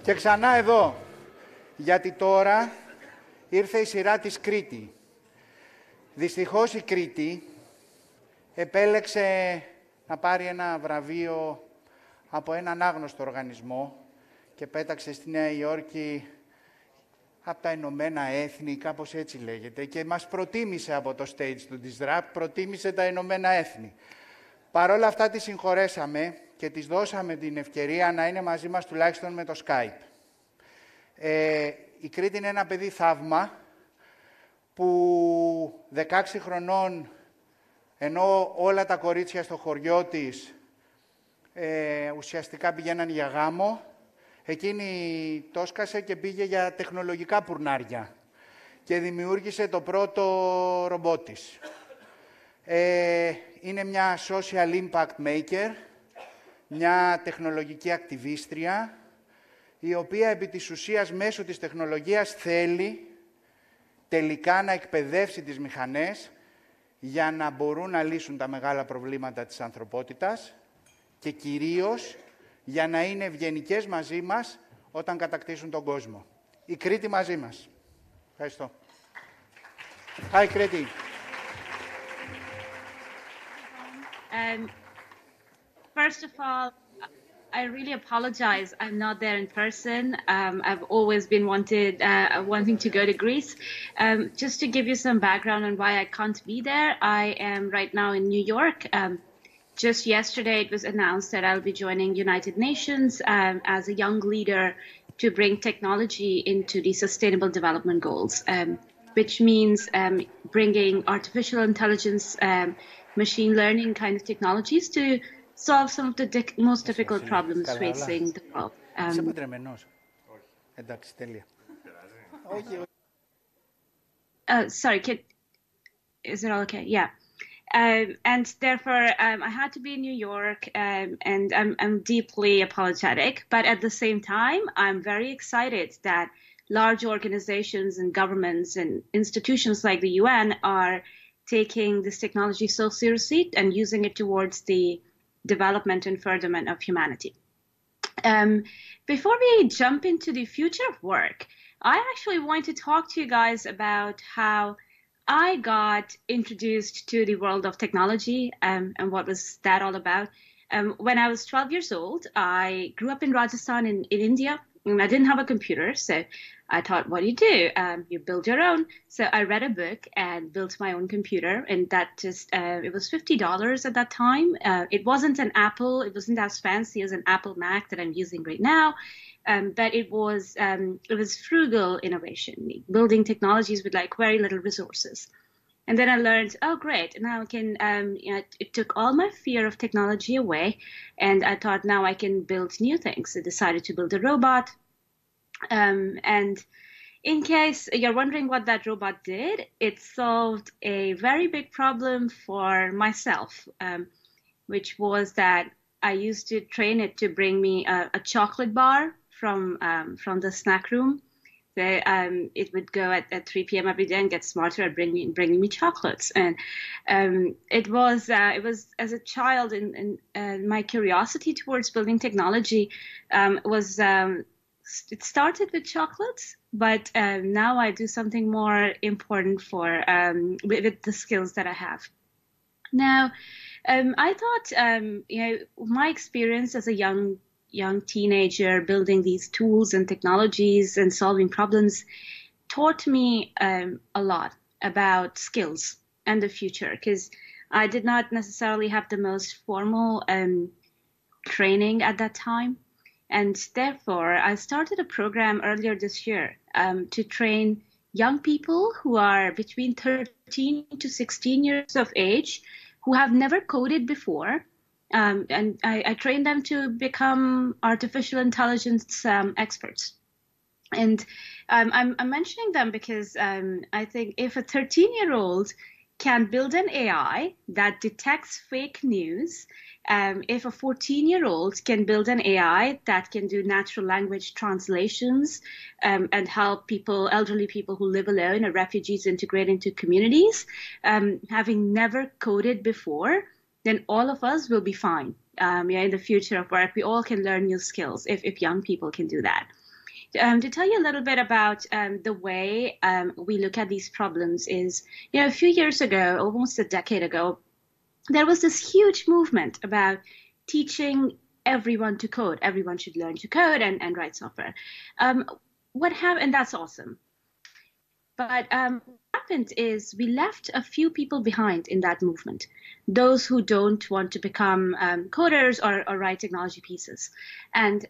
Και ξανά εδώ, γιατί τώρα ήρθε η σειρά της Κρήτη. Δυστυχώς η Κρήτη επέλεξε να πάρει ένα βραβείο από έναν άγνωστο οργανισμό και πέταξε στη Νέα Υόρκη από τα Ηνωμένα Έθνη, κάπως έτσι λέγεται, και μας προτίμησε από το stage του Disrupt, προτίμησε τα Ηνωμένα Έθνη. Παρ' όλα αυτά τις συγχωρέσαμε και τις δώσαμε την ευκαιρία να είναι μαζί μας τουλάχιστον με το Skype. Η Κρήτη είναι ένα παιδί θαύμα που 16 χρονών, ενώ όλα τα κορίτσια στο χωριό της ουσιαστικά πηγαίναν για γάμο, εκείνη το σκάσε και πήγε για τεχνολογικά πουρνάρια και δημιούργησε το πρώτο ρομπότ της. Είναι μια social impact maker, μια τεχνολογική ακτιβίστρια, η οποία επί της ουσίας μέσω της τεχνολογίας θέλει τελικά να εκπαιδεύσει τις μηχανές για να μπορούν να λύσουν τα μεγάλα προβλήματα της ανθρωπότητας και κυρίως για να είναι ευγενικές μαζί μας όταν κατακτήσουν τον κόσμο. Η Κρήτη μαζί μας. Ευχαριστώ. Hi, Kriti. First of all, I really apologize. I'm not there in person. I've always been wanting to go to Greece. Just to give you some background on why I can't be there, I am right now in New York. Just yesterday, it was announced that I'll be joining United Nations as a young leader to bring technology into the Sustainable Development Goals, which means bringing artificial intelligence, machine learning kind of technologies to solve some of the most difficult problems facing the world. Είσαι παντρεμένος? Εντάξει, τέλεια. Sorry, is it all okay? Yeah. And therefore, I had to be in New York, and I'm deeply apologetic. But at the same time, I'm very excited that large organizations and governments and institutions like the UN are taking this technology so seriously and using it towards the development and furtherment of humanity. Before we jump into the future of work, I actually want to talk to you guys about how I got introduced to the world of technology and what was that all about. When I was 12 years old, I grew up in Rajasthan in India, and I didn't have a computer, so I thought, what do? You build your own. So I read a book and built my own computer, and that just, it was $50 at that time. It wasn't an Apple, it wasn't as fancy as an Apple Mac that I'm using right now. But it was frugal innovation, building technologies with like very little resources. And then I learned, oh, great, now I can, it took all my fear of technology away, and I thought now I can build new things. I decided to build a robot. And in case you're wondering what that robot did, it solved a very big problem for myself, which was that I used to train it to bring me a chocolate bar from the snack room. It would go at 3 p.m. every day and get smarter at bringing me chocolates. And it was as a child, and my curiosity towards building technology it started with chocolates, but now I do something more important with the skills that I have. Now, I thought, my experience as a young teenager building these tools and technologies and solving problems taught me a lot about skills and the future, because I did not necessarily have the most formal training at that time. And therefore, I started a program earlier this year to train young people who are between 13 to 16 years of age who have never coded before. And I trained them to become artificial intelligence experts. And I'm mentioning them because I think if a 13-year-old can build an AI that detects fake news, if a 14-year-old can build an AI that can do natural language translations and help elderly people who live alone or refugees integrate into communities, having never coded before, then all of us will be fine in the future of work. We all can learn new skills if young people can do that. To tell you a little bit about the way we look at these problems is, a few years ago, almost a decade ago, there was this huge movement about teaching everyone to code. Everyone should learn to code and write software. What happened, and that's awesome. But what happened is we left a few people behind in that movement, those who don't want to become coders or write technology pieces. And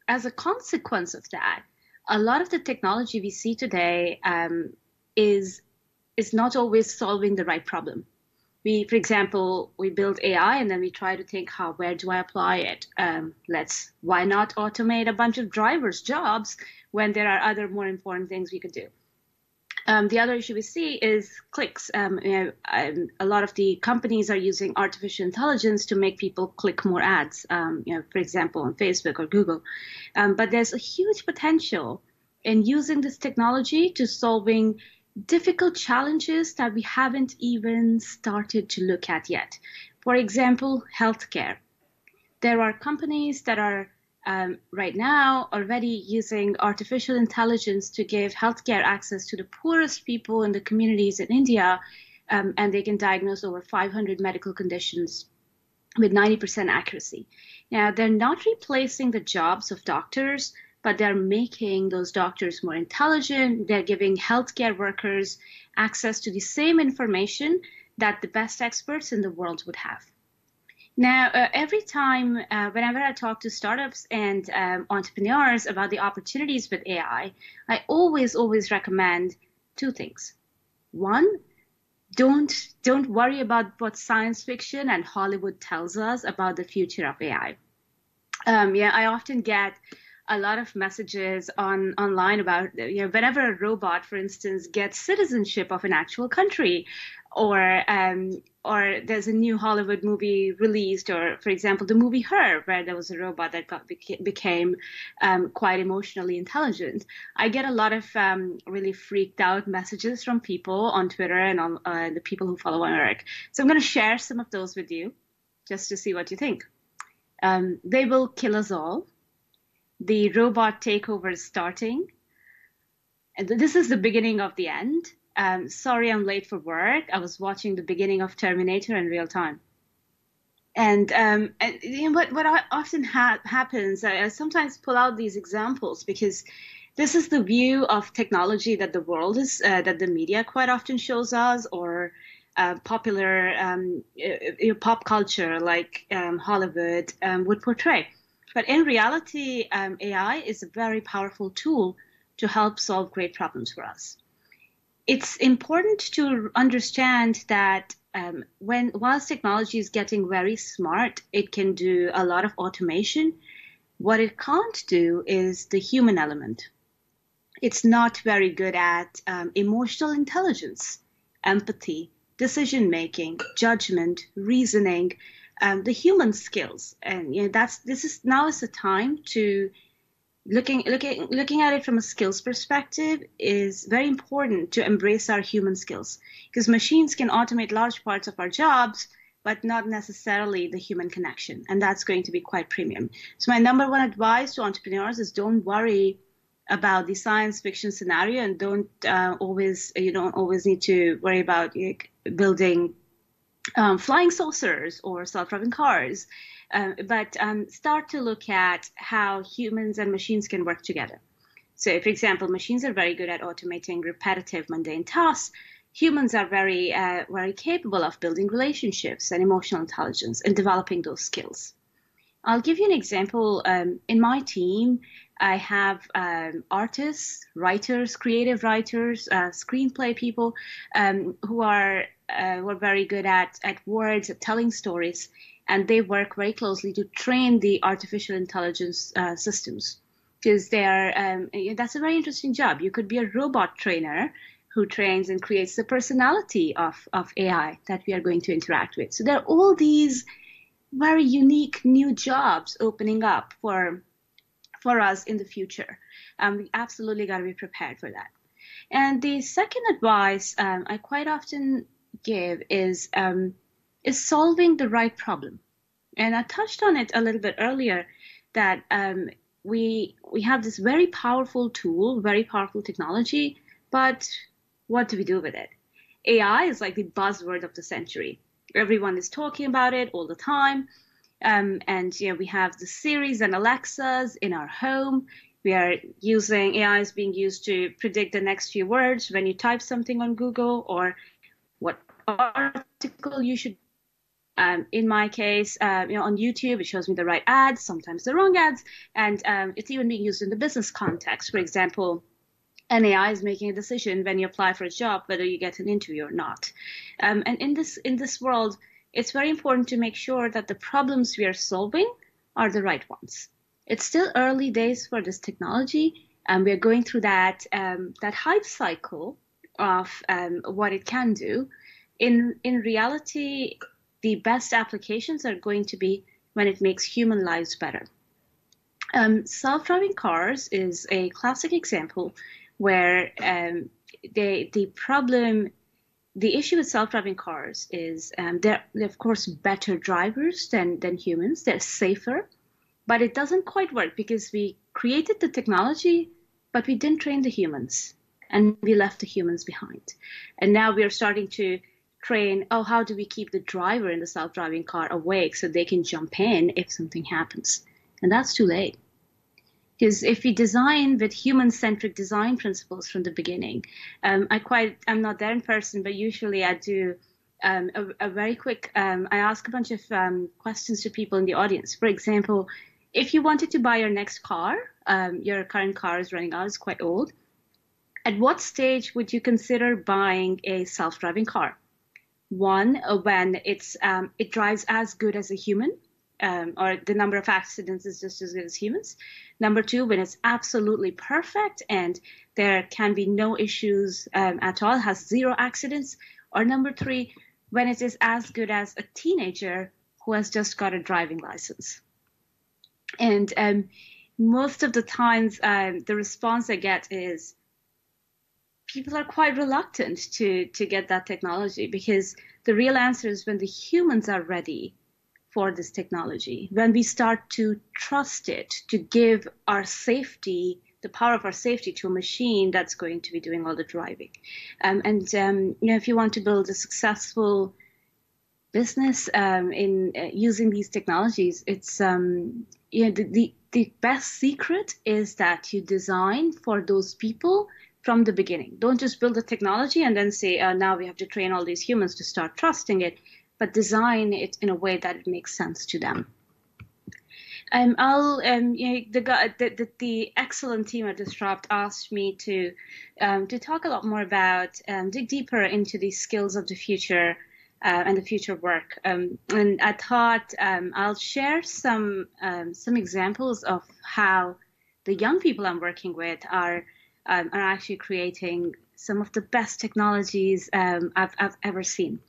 as a consequence of that, a lot of the technology we see today is not always solving the right problem. For example, we build AI and then we try to think, where do I apply it? Why not automate a bunch of drivers' jobs when there are other more important things we could do? The other issue we see is clicks. A lot of the companies are using artificial intelligence to make people click more ads, for example, on Facebook or Google. But there's a huge potential in using this technology to solving difficult challenges that we haven't even started to look at yet. For example, healthcare. There are companies that are right now already using artificial intelligence to give healthcare access to the poorest people in the communities in India, and they can diagnose over 500 medical conditions with 90% accuracy. Now, they're not replacing the jobs of doctors, but they're making those doctors more intelligent. They're giving healthcare workers access to the same information that the best experts in the world would have. Now, every time, whenever I talk to startups and entrepreneurs about the opportunities with AI, I always recommend two things. One, don't worry about what science fiction and Hollywood tells us about the future of AI. I often get a lot of messages online about, whenever a robot, for instance, gets citizenship of an actual country, or there's a new Hollywood movie released, or, for example, the movie Her, where there was a robot that became quite emotionally intelligent. I get a lot of really freaked out messages from people on Twitter and on the people who follow my work. So I'm going to share some of those with you just to see what you think. They will kill us all. The robot takeover is starting. And this is the beginning of the end. Sorry, I'm late for work. I was watching the beginning of Terminator in real time. And what often happens, I sometimes pull out these examples because this is the view of technology that the world is, that the media quite often shows us, or popular pop culture like Hollywood would portray. But in reality, AI is a very powerful tool to help solve great problems for us. It's important to understand that whilst technology is getting very smart, it can do a lot of automation. What it can't do is the human element. It's not very good at emotional intelligence, empathy, decision-making, judgment, reasoning, the human skills. And this is the time to looking at it from a skills perspective is very important to embrace our human skills, because machines can automate large parts of our jobs, but not necessarily the human connection. And that's going to be quite premium. So my number one advice to entrepreneurs is don't worry about the science fiction scenario, and you don't always need to worry about building flying saucers or self-driving cars, but start to look at how humans and machines can work together. So, for example, machines are very good at automating repetitive, mundane tasks. Humans are very capable of building relationships and emotional intelligence and developing those skills. I'll give you an example. In my team, I have artists, writers, creative writers, screenplay people who are very good at words, at telling stories, and they work very closely to train the artificial intelligence systems, because that's a very interesting job. You could be a robot trainer who trains and creates the personality of AI that we are going to interact with. So there are all these very unique new jobs opening up for us in the future. We absolutely got to be prepared for that. And the second advice I quite often give is solving the right problem. And I touched on it a little bit earlier, that we have this very powerful tool, very powerful technology, but what do we do with it? AI is like the buzzword of the century. Everyone is talking about it all the time. And we have the Siris and Alexas in our home. We are using AI is being used to predict the next few words when you type something on Google, or what article you should. In my case, on YouTube, it shows me the right ads, sometimes the wrong ads, and it's even being used in the business context. For example, an AI is making a decision when you apply for a job whether you get an interview or not. And in this world, it's very important to make sure that the problems we are solving are the right ones. It's still early days for this technology, and we are going through that hype cycle of what it can do. In reality, the best applications are going to be when it makes human lives better. Self-driving cars is a classic example where the issue with self-driving cars is they're of course better drivers than humans. They're safer, but it doesn't quite work because we created the technology, but we didn't train the humans, and we left the humans behind. And now we are starting to train, how do we keep the driver in the self-driving car awake so they can jump in if something happens? And that's too late. Because if we design with human-centric design principles from the beginning, I'm not there in person, but usually I do a very quick, I ask a bunch of questions to people in the audience. For example, if you wanted to buy your next car, your current car is running out, it's quite old. At what stage would you consider buying a self-driving car? One, when it drives as good as a human, or the number of accidents is just as good as humans. Number two, when it's absolutely perfect and there can be no issues at all, has zero accidents. Or number three, when it is as good as a teenager who has just got a driving license. And most of the times, the response I get is people are quite reluctant to get that technology, because the real answer is when the humans are ready for this technology, when we start to trust it, to give our safety, the power of our safety, to a machine that's going to be doing all the driving. If you want to build a successful business in using these technologies, it's the best secret is that you design for those people from the beginning. Don't just build a technology and then say, now we have to train all these humans to start trusting it, but design it in a way that it makes sense to them. The excellent team at Disrupt asked me to talk a lot more about, dig deeper into the skills of the future and the future work. And I thought I'll share some examples of how the young people I'm working with are actually creating some of the best technologies I've ever seen.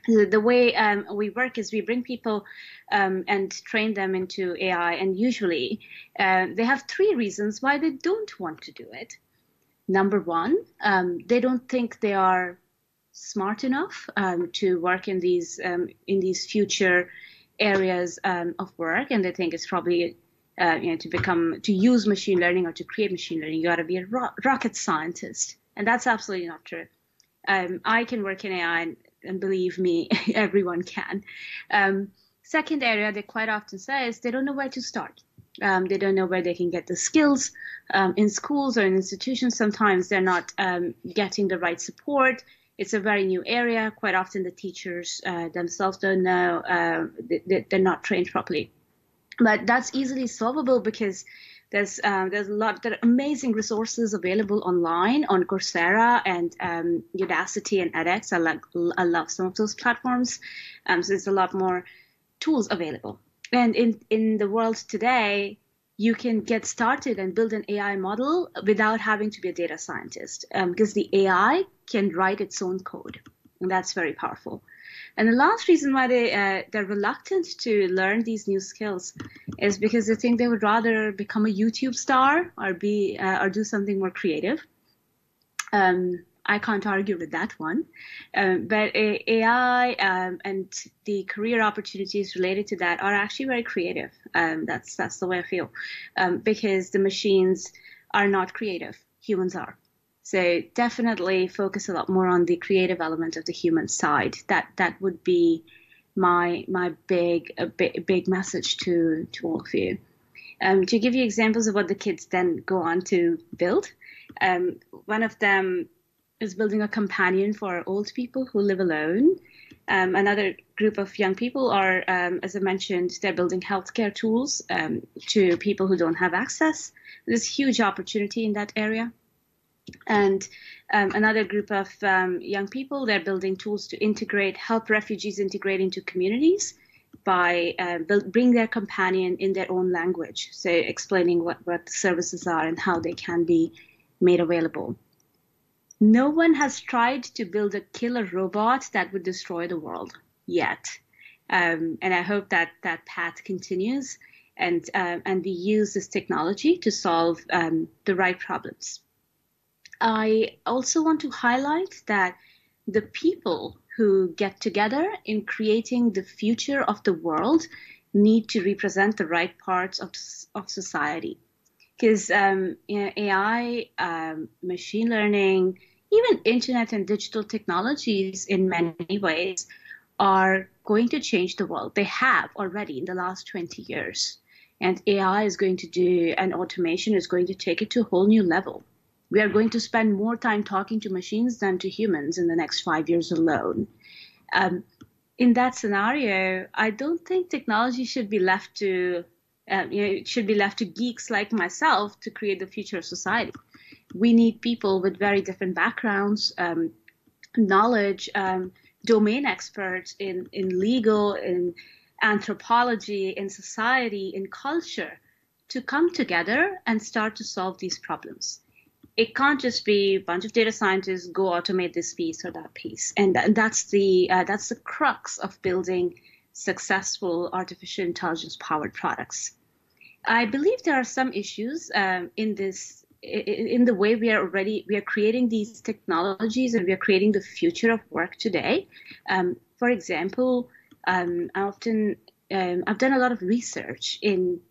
The way we work is we bring people and train them into AI, and usually they have three reasons why they don't want to do it. Number one, they don't think they are smart enough to work in these future areas of work, and they think it's probably to use machine learning or to create machine learning, you got to be a rocket scientist, and that's absolutely not true. I can work in AI, and believe me, everyone can. Second area they quite often say is they don't know where to start. They don't know where they can get the skills. In schools or in institutions, sometimes they're not getting the right support. It's a very new area. Quite often the teachers themselves don't know. They're not trained properly. But that's easily solvable because there are amazing resources available online on Coursera and Udacity and edX. I love some of those platforms. So there's a lot more tools available. And in the world today, you can get started and build an AI model without having to be a data scientist, because the AI can write its own code, and that's very powerful. And the last reason why they're reluctant to learn these new skills is because they think they would rather become a YouTube star or do something more creative. I can't argue with that one. But AI and the career opportunities related to that are actually very creative. That's the way I feel, because the machines are not creative. Humans are. So definitely focus a lot more on the creative element of the human side. That would be my big message to all of you. To give you examples of what the kids then go on to build, one of them is building a companion for old people who live alone. Another group of young people are, as I mentioned, they're building healthcare tools to people who don't have access. There's huge opportunity in that area. And another group of young people, they're building tools to help refugees integrate into communities by bring their companion in their own language, so explaining what the services are and how they can be made available. No one has tried to build a killer robot that would destroy the world yet. And I hope that path continues and we use this technology to solve the right problems. I also want to highlight that the people who get together in creating the future of the world need to represent the right parts of society. Because AI, machine learning, even internet and digital technologies in many ways are going to change the world. They have already in the last 20 years. And AI is going to do, and automation is going to take it to a whole new level. We are going to spend more time talking to machines than to humans in the next 5 years alone. In that scenario, I don't think technology should be left to it should be left to geeks like myself to create the future of society. We need people with very different backgrounds, knowledge, domain experts in legal, in anthropology, in society, in culture, to come together and start to solve these problems. It can't just be a bunch of data scientists go automate this piece or that piece, and that's the crux of building successful artificial intelligence powered products. I believe there are some issues in the way we are creating these technologies and we are creating the future of work today. For example, I've done a lot of research in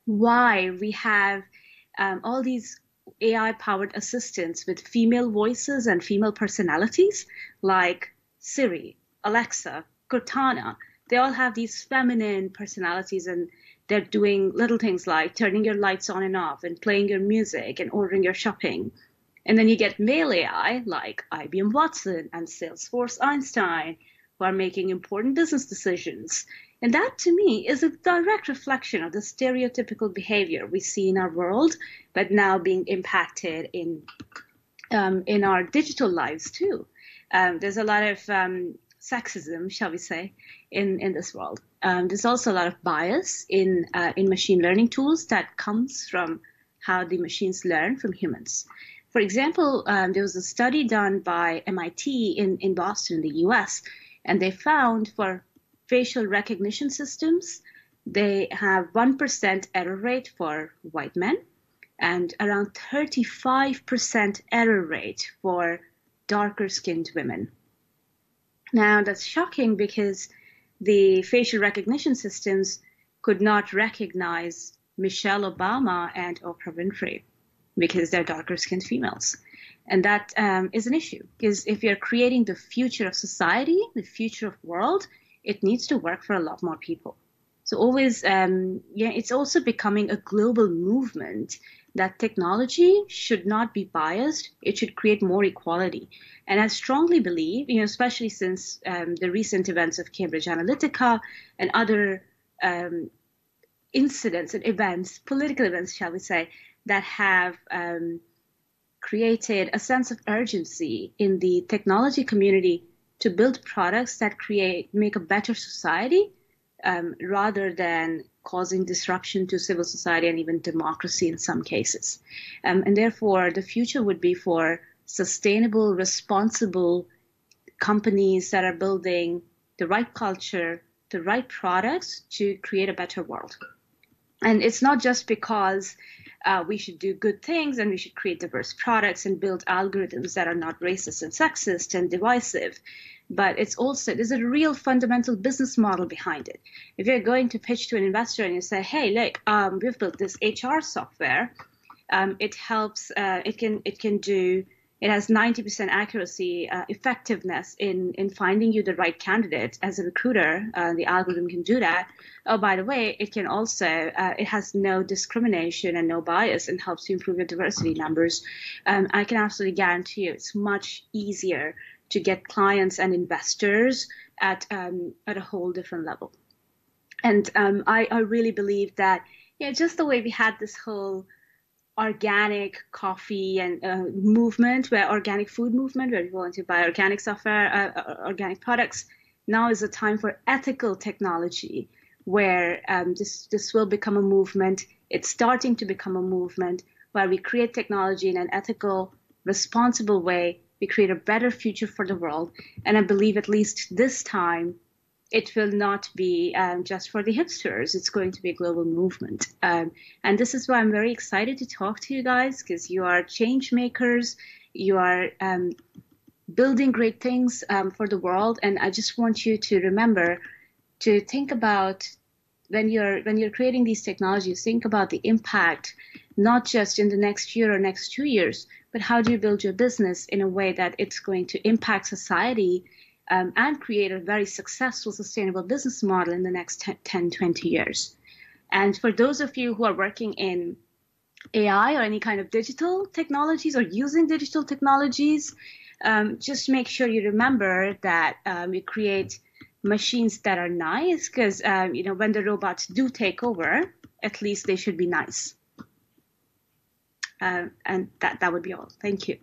why we have all these AI-powered assistants with female voices and female personalities like Siri, Alexa, Cortana. They all have these feminine personalities, and they're doing little things like turning your lights on and off and playing your music and ordering your shopping. And then you get male AI like IBM Watson and Salesforce Einstein, who are making important business decisions. And that, to me, is a direct reflection of the stereotypical behavior we see in our world, but now being impacted in our digital lives too. There's a lot of sexism, shall we say, in this world. There's also a lot of bias in machine learning tools that comes from how the machines learn from humans. For example, there was a study done by MIT in Boston, in the US, and they found for facial recognition systems, they have 1% error rate for white men and around 35% error rate for darker skinned women. Now that's shocking because the facial recognition systems could not recognize Michelle Obama and Oprah Winfrey because they're darker skinned females. And that is an issue because if you're creating the future of society, the future of world, it needs to work for a lot more people. So always, it's also becoming a global movement that technology should not be biased. It should create more equality. And I strongly believe, especially since the recent events of Cambridge Analytica and other incidents and events, political events, shall we say, that have created a sense of urgency in the technology community to build products that make a better society rather than causing disruption to civil society and even democracy in some cases. And therefore, the future would be for sustainable, responsible companies that are building the right culture, the right products to create a better world. And it's not just because we should do good things and we should create diverse products and build algorithms that are not racist and sexist and divisive, but it's also, there's a real fundamental business model behind it. If you're going to pitch to an investor and you say, hey, look, we've built this HR software, it helps, it can do, it has 90% accuracy, effectiveness in finding you the right candidate as a recruiter. The algorithm can do that. Oh, by the way, it can also, it has no discrimination and no bias and helps you improve your diversity numbers. I can absolutely guarantee you it's much easier to get clients and investors at a whole different level. And I really believe that, just the way we had this whole organic coffee and movement, organic food movement, where people want to buy organic software, organic products. Now is a time for ethical technology, where this will become a movement. It's starting to become a movement where we create technology in an ethical, responsible way. We create a better future for the world. And I believe at least this time, it will not be just for the hipsters. It's going to be a global movement. And this is why I'm very excited to talk to you guys, because you are change makers. You are building great things for the world. And I just want you to remember to think about when you're creating these technologies, think about the impact, not just in the next year or next 2 years, but how do you build your business in a way that it's going to impact society and create a very successful, sustainable business model in the next 10, 20 years. And for those of you who are working in AI or any kind of digital technologies or using digital technologies, just make sure you remember that you create machines that are nice, because when the robots do take over, at least they should be nice. And that would be all. Thank you.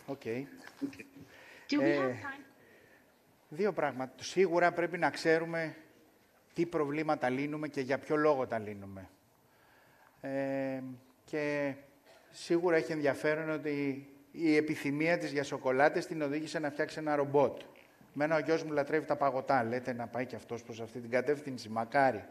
Okay. Do we have time? Δύο πράγματα. Σίγουρα πρέπει να ξέρουμε τι προβλήματα λύνουμε και για ποιο λόγο τα λύνουμε. Και σίγουρα έχει ενδιαφέρον ότι η επιθυμία της για σοκολάτες την οδήγησε να φτιάξει ένα ρομπότ. Εμένα ο γιος μου λατρεύει τα παγωτά, λέτε να πάει και αυτός προς αυτή την κατεύθυνση, μακάρι.